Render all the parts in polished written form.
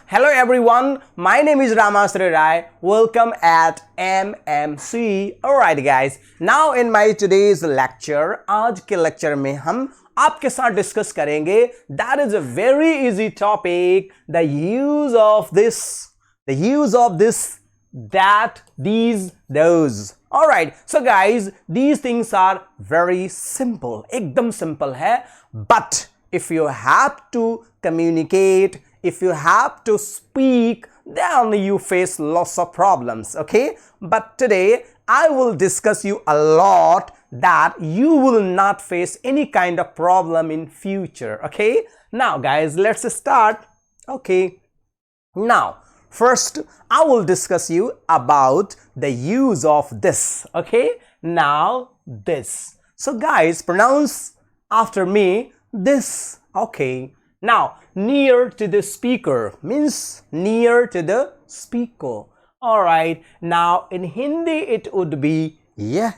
Hello everyone, my name is Ramasri Rai. Welcome at MMC. Alright guys, now in my today's lecture, आज के lecture में हम आपके साथ डिस्कस करेंगे that is a very easy topic, the use of this, that, these, those. Alright, so guys, these things are very simple, एकदम simple है, but if you have to communicate, if you have to speak, then you face lots of problems, okay? But today, I will discuss you a lot that you will not face any kind of problem in future, okay? Now guys, let's start, okay? Now, first, I will discuss you about the use of this, okay? Now, this. So guys, pronounce after me, this, okay? Now, near to the speaker means near to the speaker. Alright, now in Hindi it would be yeah.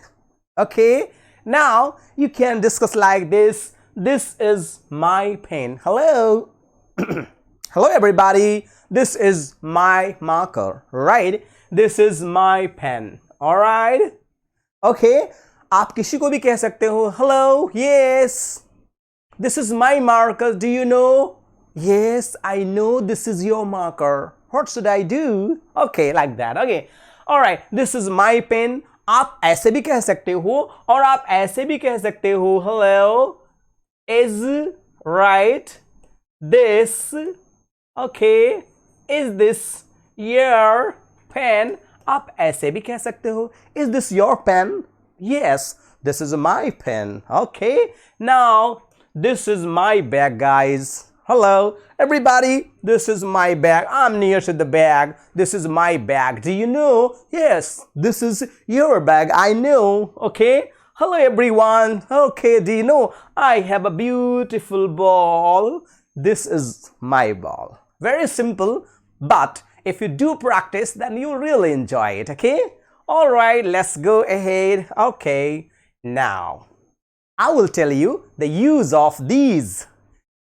Okay, now you can discuss like this. This is my pen. Hello. Hello everybody. This is my marker, right? This is my pen. Alright. Okay, आप किसी को भी कह सकते हो. Hello, yes. This is my marker. Do you know? Yes, I know this is your marker. What should I do? Okay, like that. Okay. Alright, this is my pen. आप ऐसे भी कह सकते हो और आप ऐसे भी कह सकते हो. Hello, is right this? Okay, is this your pen? आप ऐसे भी कह सकते हो. Is this your pen? Yes, this is my pen. Okay, now this is my bag, guys. Hello, everybody. This is my bag. I'm near to the bag. This is my bag. Do you know? Yes, this is your bag. I know. Okay. Hello, everyone. Okay, do you know? I have a beautiful ball. This is my ball. Very simple, but if you do practice, then you'll really enjoy it. Okay. All right, let's go ahead. Okay. Now, I will tell you the use of these.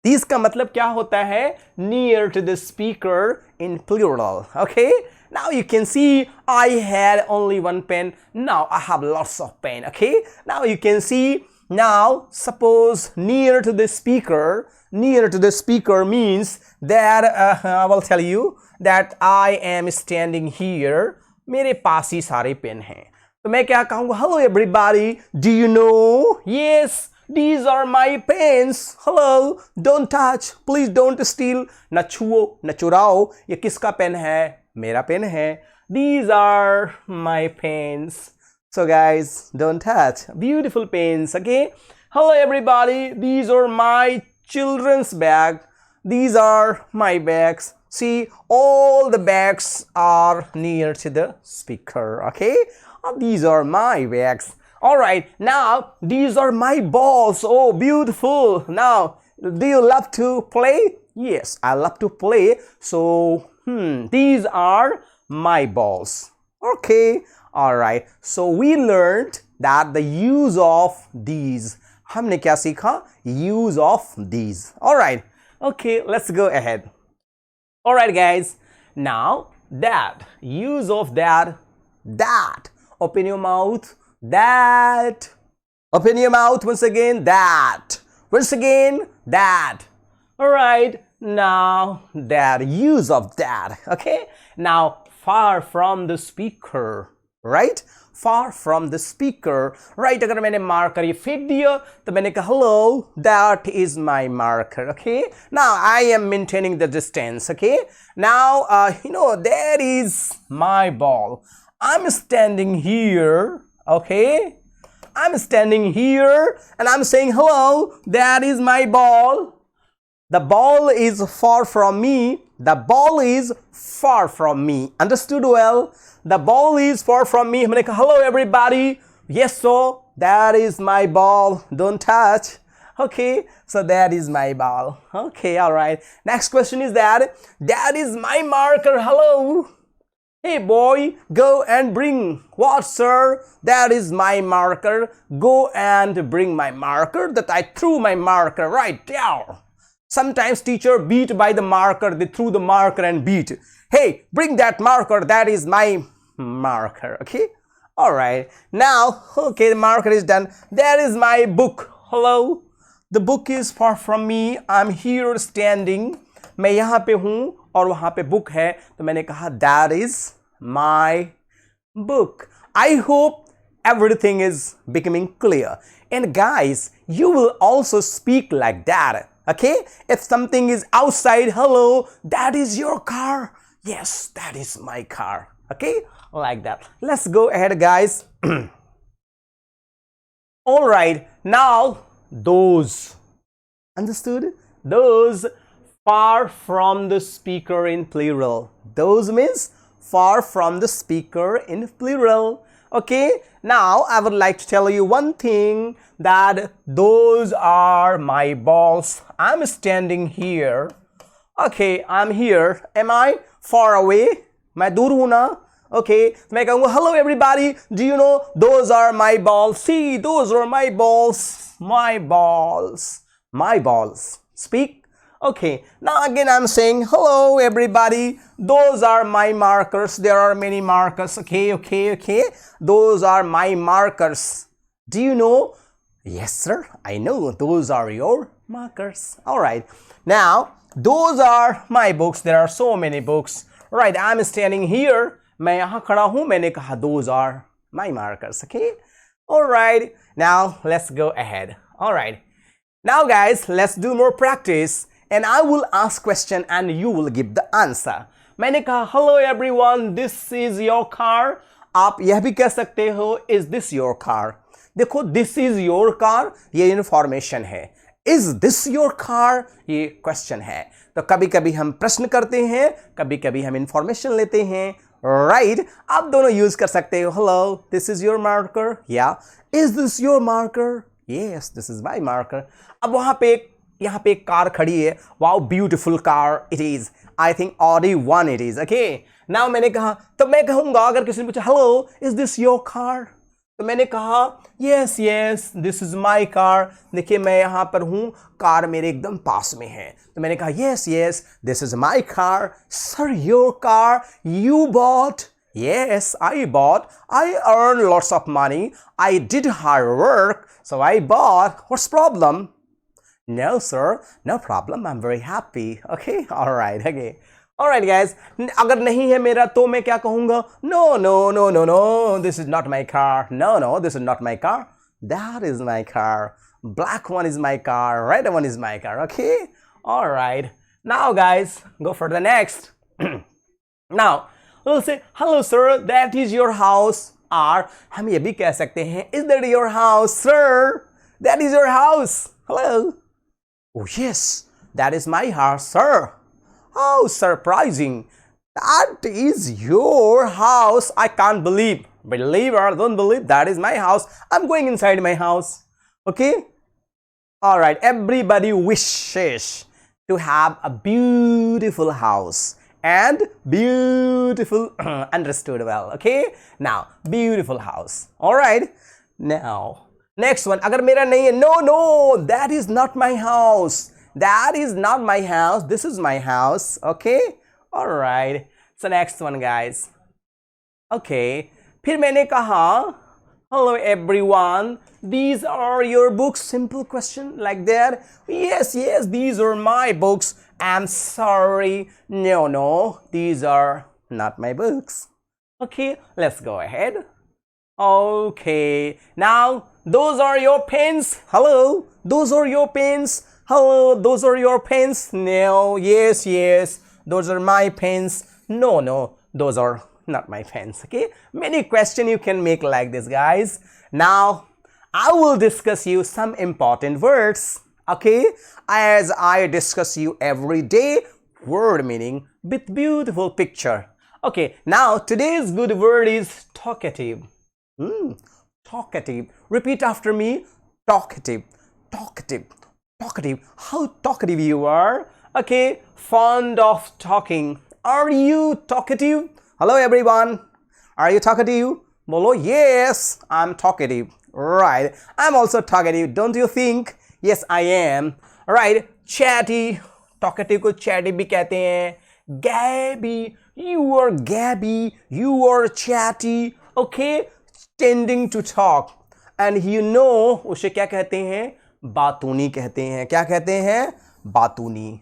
These का मतलब क्या होता है? Near to the speaker in plural. Okay? Now you can see I had only one pen. Now I have lots of pen. Okay? Now you can see. Now suppose near to the speaker. Near to the speaker means that I will tell you that I am standing here. मेरे पास ही सारे pen हैं. तो मैं क्या कहूँगा? Hello everybody. Do you know? Yes. These are my pens. Hello, don't touch. Please don't steal. न छुओ, न चुराओ. ये किसका पेन है? मेरा पेन है. These are my pens. So guys, don't touch. Beautiful pens, okay? Hello everybody. These are my children's bag. These are my bags. See, all the bags are near to the speaker, okay? These are my bags. Alright, now these are my balls. Oh, beautiful. Now, do you love to play? Yes, I love to play. So, these are my balls. Okay, alright. So, we learned that the use of these. हमने क्या सीखा? Use of these. Alright, okay, let's go ahead. Alright, guys. Now, that. Use of that. That. Open your mouth. That. Open your mouth once again. That. Once again. That. Alright. Now that. Use of that. Okay. Now far from the speaker. Right? Far from the speaker. Right. अगर मैंने marker ये फेंक दिया तो मैंने कहा hello. That is my marker. Okay. Now I am maintaining the distance. Okay. Now you know there is my ball. I'm standing here. Okay, I'm standing here and I'm saying hello, that is my ball. The ball is far from me. The ball is far from me. Understood well? The ball is far from me. हमने कहा hello everybody. Yes, so that is my ball. Don't touch. Okay, so that is my ball. Okay, all right. Next question is that is my marker. Hello. Hey boy, go and bring. What, sir? That is my marker. Go and bring my marker. That I threw my marker right there. Sometimes teacher beat by the marker, they threw the marker and beat. Hey, bring that marker, that is my marker, okay? All right, now, okay, the marker is done. There is my book. Hello, the book is far from me. I'm here standing. मैं यहाँ पे हूँ और वहाँ पे book है, तो मैंने कहा that is my book. I hope everything is becoming clear. And guys, you will also speak like that. Okay? If something is outside, hello, that is your car. Yes, that is my car. Okay? Like that. Let's go ahead, guys. All right. Now, those. Understood? Those far from the speaker in plural. Those means far from the speaker in plural. Okay? Now, I would like to tell you one thing, that those are my balls. I'm standing here. Okay, I'm here. Am I far away? मैं दूर हूँ ना? Okay, मैं कहूँगा hello everybody. Do you know those are my balls? See, those are my balls. My balls. My balls. Speak. Okay, now again I'm saying hello everybody. Those are my markers. There are many markers. Okay. Those are my markers. Do you know? Yes, sir. I know. Those are your markers. All right. Now, those are my books. There are so many books. Right. I'm standing here. मैं यहाँ खड़ा हूँ. मैंने कहा those are my markers. Okay. All right. Now, let's go ahead. All right. Now, guys, let's do more practice. And I will ask question and you will give the answer. मैंने कहा hello everyone. This is your car. आप यह भी कह सकते हो is this your car. देखो this is your car ये इंफॉर्मेशन है. Is this your car ये क्वेश्चन है. तो कभी कभी हम प्रश्न करते हैं, कभी कभी हम इंफॉर्मेशन लेते हैं. राइट, आप दोनों यूज कर सकते हो. Hello, this is your marker. या is this your marker? Yes, this is my marker. अब यहाँ पे एक कार खड़ी है. Wow, beautiful car it is. I think Audi 1 it is. Okay, now मैंने कहा, तो मैं कहूंगा अगर किसी ने पूछा hello is this your car, तो मैंने कहा yes this is my car. देखिए मैं यहाँ पर हूँ, कार मेरे एकदम पास में है. तो मैंने कहा yes this is my car. Sir your car you bought? Yes I bought. I earn lots of money. I did hard work so I bought. What's problem? No sir, no problem. I am very happy. Okay, alright. Okay, Alright guys, अगर नहीं है मेरा तो मैं क्या कहूँगा? No, this is not my car. No, this is not my car. That is my car. Black one is my car. Red one is my car. Okay? Alright. Now guys, go for the next. Now, we'll say, hello sir, that is your house. Or हम ये भी कह सकते हैं, is that your house? Sir, that is your house. Hello. Oh yes, that is my house, sir. How surprising. That is your house. I can't believe. Believe or don't believe, that is my house. I'm going inside my house. Okay? Alright, everybody wishes to have a beautiful house. And beautiful, understood well. Okay? Now, beautiful house. Alright? Now, next one. Agar mera nahi hai, no, that is not my house. That is not my house. This is my house. Okay? Alright. So next one guys. Okay. फिर मैंने कहा, hello everyone. These are your books. Simple question like that. Yes, these are my books. I'm sorry. No, these are not my books. Okay, let's go ahead. Okay. Now, those are your pens. Hello. Those are your pens. Hello, those are your pens. No, yes, those are my pens. No, those are not my pens. Okay, many questions you can make like this guys. Now I will discuss you some important words. Okay, as I discuss you every day, word meaning with beautiful picture. Okay, now today's good word is talkative. Talkative. Repeat after me. Talkative. How talkative you are. Okay, fond of talking. Are you talkative? Hello everyone. Are you talkative? Bolo, yes, I'm talkative. Right, I'm also talkative, don't you think? Yes, I am. Right, chatty, talkative को chatty भी कहते हैं. गैबी, you are chatty, okay, tending to talk. And you know, उसे क्या कहते हैं? बातूनी कहते हैं. क्या कहते हैं? बातूनी.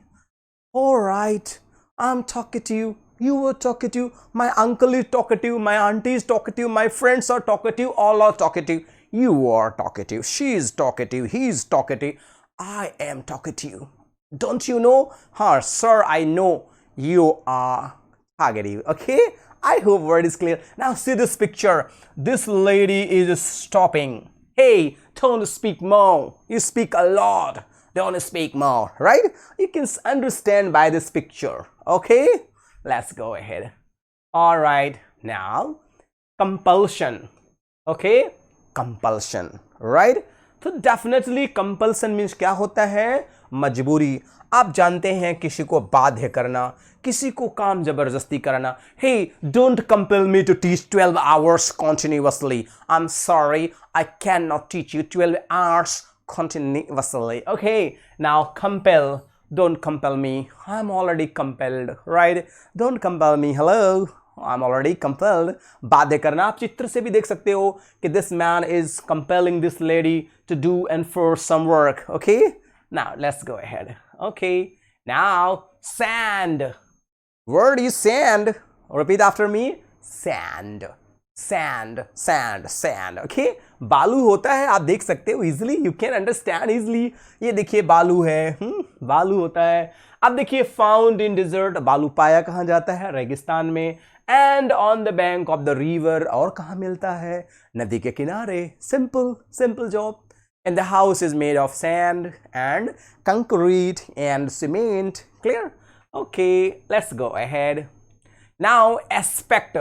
Alright, I'm talkative, you are talkative, my uncle is talkative, my auntie is talkative, my friends are talkative, all are talkative. You are talkative, she is talkative, he is talkative, I am talkative. Don't you know? Sir, I know you are talkative. Okay, I hope word is clear. Now see this picture. This lady is stopping. Hey, don't speak more. You speak a lot. Don't speak more, right? You can understand by this picture. Okay, let's go ahead. All right, now compulsion. Okay, compulsion, right? तो definitely compulsion means क्या होता है? मजबूरी. आप जानते हैं किसी को बाध्य करना, किसी को काम जबरदस्ती कराना. Hey, don't compel me to teach 12 hours continuously. I'm sorry, I cannot teach you 12 hours continuously. Okay, now compel. Don't compel me. I'm already compelled, right? Don't compel me. Hello, I'm already compelled. बाध्य करना. आप चित्र से भी देख सकते हो कि this man is compelling this lady to do and for some work. Okay, now let's go ahead. Okay, now sand. Word is sand. Repeat after me. Sand. Sand, sand, sand. Okay, बालू होता है. आप देख सकते हो easily. You can understand easily. ये देखिए बालू है. बालू होता है. अब देखिए found in desert. बालू पाया कहाँ जाता है? रेगिस्तान में. And on the bank of the river. और कहाँ मिलता है? नदी के किनारे. Simple, simple job. And the house is made of sand and concrete and cement. Clear? Okay, let's go ahead. Now aspect.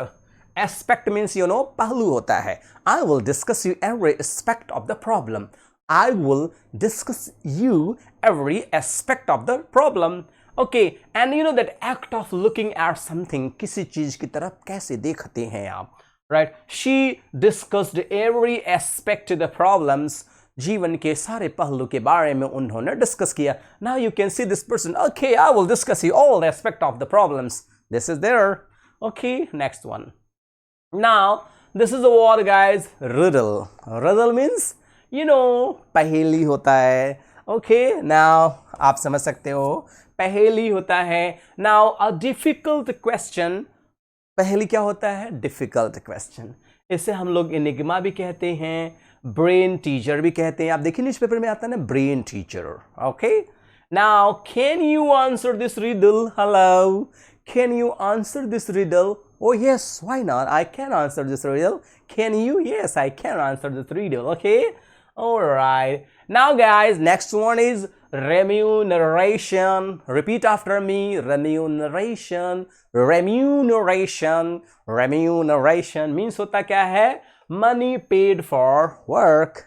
Aspect means you know पहलू होता है. I will discuss you every aspect of the problem. I will discuss you every aspect of the problem. Okay, and you know that act of looking at something, किसी चीज की तरफ कैसे देखते हैं आप, right? She discussed every aspect of the problems. जीवन के सारे पहलू के बारे में उन्होंने डिस्कस किया. Now you can see this person. Okay, I will discuss you all the aspect of the problems. This is there. Okay, next one. Now this is the word guys, riddle. Riddle means you know पहेली होता है. Okay, now आप समझ सकते हो पहेली होता है. Now a difficult question. पहेली क्या होता है? Difficult question. इसे हम लोग एनिग्मा भी कहते हैं, ब्रेन टीचर भी कहते हैं. आप देखिए न्यूज़पेपर में आता है ना brain teacher. Okay, now can you answer this riddle? Hello, can you answer this riddle? Oh yes, why not? I can answer this riddle. Can you? Yes, I can answer this riddle. Okay, all right. Now guys, next one is remuneration. Repeat after me. Remuneration. Remuneration. Remuneration means होता क्या है? Money paid for work.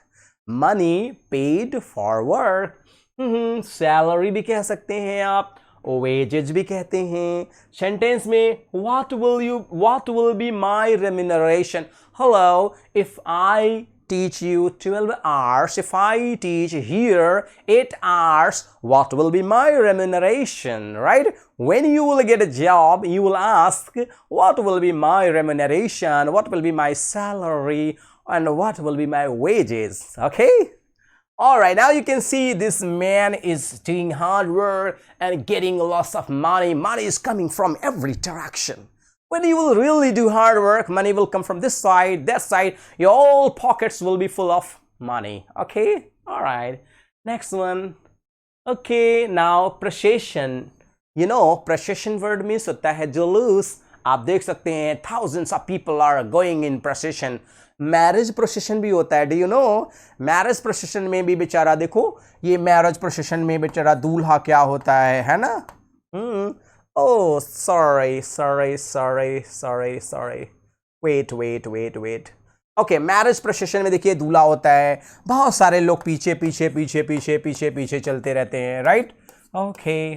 Money paid for work. Salary भी कह सकते हैं आप. wages भी कहते हैं. Sentence में what will be my remuneration? Hello, if I teach you 12 hours, if I teach here 8 hours, what will be my remuneration, right? When you will get a job, you will ask, what will be my remuneration? What will be my salary? And what will be my wages? Okay? Alright, now you can see this man is doing hard work and getting lots of money. Money is coming from every direction. When you will really do hard work, money will come from this side, that side. Your whole pockets will be full of money. Okay? Alright. Next one. Okay, now procession. You know, procession word means होता है जुलूस. आप देख सकते हैं thousands of people are going in procession. Marriage procession भी होता है. Do you know marriage procession में भी बेचारा, देखो ये मैरिज प्रोसेशन में बेचारा दूल्हा क्या होता है ना? Oh sorry sorry sorry sorry sorry, wait wait wait wait. Okay, marriage procession में देखिए दूल्हा होता है, बहुत सारे लोग पीछे पीछे पीछे पीछे पीछे पीछे चलते रहते हैं, राइट? ओके,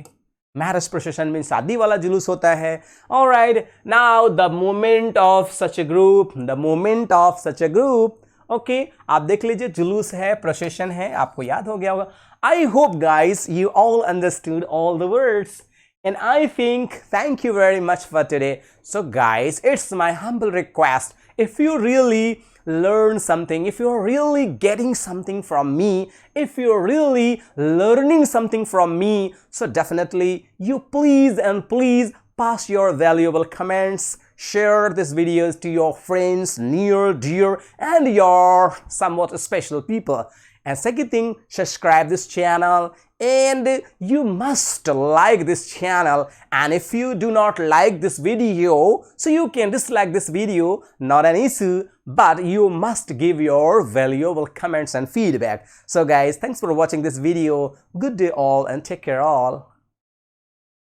मैरिज प्रोसेशन में शादी वाला जुलूस होता है. Alright, now the movement of such A group. The movement of such A group. Okay, आप देख लीजिए जुलूस है, प्रोसेशन है, आपको याद हो गया होगा. I hope guys you all understood all the words. And I think thank you very much for today. So guys, it's my humble request, if you really learn something, if you're really getting something from me, if you're really learning something from me, so definitely you please and please pass your valuable comments, share these videos to your friends, near, dear, and your somewhat special people. And second thing, subscribe this channel, and you must like this channel. And if you do not like this video, so you can dislike this video, not an issue, but you must give your valuable comments and feedback. So guys, thanks for watching this video. Good day all, and take care all.